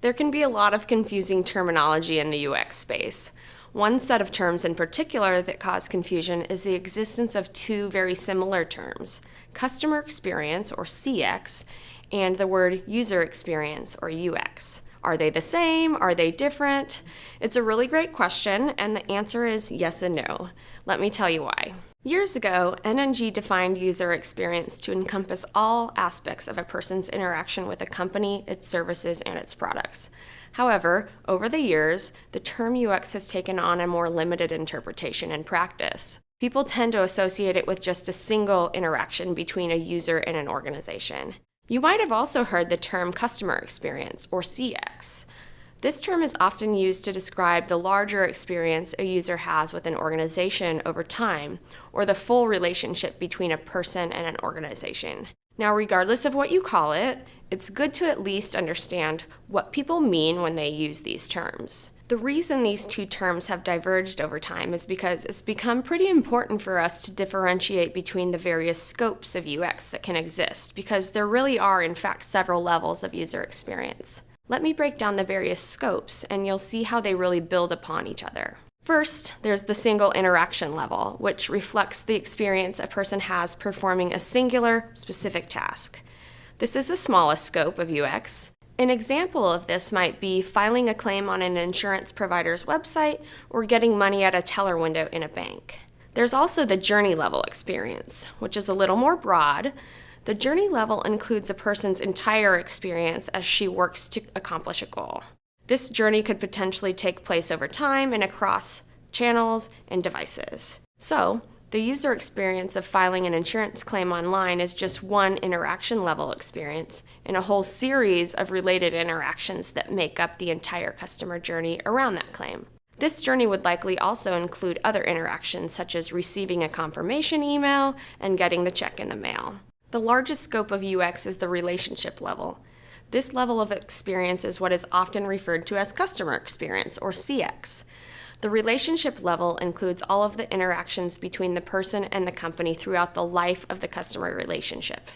There can be a lot of confusing terminology in the UX space. One set of terms in particular that cause confusion is the existence of two very similar terms, customer experience, or CX, and the word user experience, or UX. Are they the same? Are they different? It's a really great question, and the answer is yes and no. Let me tell you why. Years ago, NNG defined user experience to encompass all aspects of a person's interaction with a company, its services, and its products. However, over the years, the term UX has taken on a more limited interpretation in practice. People tend to associate it with just a single interaction between a user and an organization. You might have also heard the term customer experience, or CX. This term is often used to describe the larger experience a user has with an organization over time, or the full relationship between a person and an organization. Now, regardless of what you call it, it's good to at least understand what people mean when they use these terms. The reason these two terms have diverged over time is because it's become pretty important for us to differentiate between the various scopes of UX that can exist, because there really are, in fact, several levels of user experience. Let me break down the various scopes, and you'll see how they really build upon each other. First, there's the single interaction level, which reflects the experience a person has performing a singular, specific task. This is the smallest scope of UX. An example of this might be filing a claim on an insurance provider's website or getting money at a teller window in a bank. There's also the journey level experience, which is a little more broad. The journey level includes a person's entire experience as she works to accomplish a goal. This journey could potentially take place over time and across channels and devices. So, the user experience of filing an insurance claim online is just one interaction level experience in a whole series of related interactions that make up the entire customer journey around that claim. This journey would likely also include other interactions such as receiving a confirmation email and getting the check in the mail. The largest scope of UX is the relationship level. This level of experience is what is often referred to as customer experience, or CX. The relationship level includes all of the interactions between the person and the company throughout the life of the customer relationship.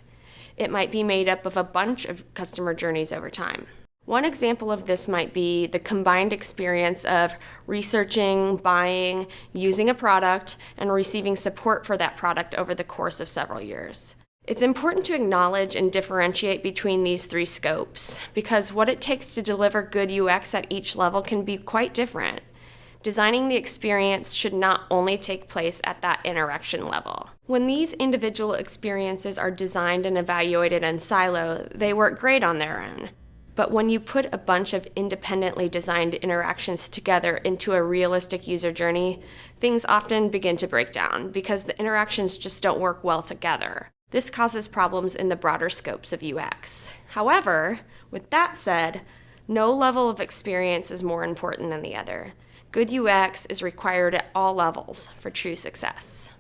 It might be made up of a bunch of customer journeys over time. One example of this might be the combined experience of researching, buying, using a product, and receiving support for that product over the course of several years. It's important to acknowledge and differentiate between these three scopes, because what it takes to deliver good UX at each level can be quite different. Designing the experience should not only take place at that interaction level. When these individual experiences are designed and evaluated in silo, they work great on their own. But when you put a bunch of independently designed interactions together into a realistic user journey, things often begin to break down because the interactions just don't work well together. This causes problems in the broader scopes of UX. However, with that said, no level of experience is more important than the other. Good UX is required at all levels for true success.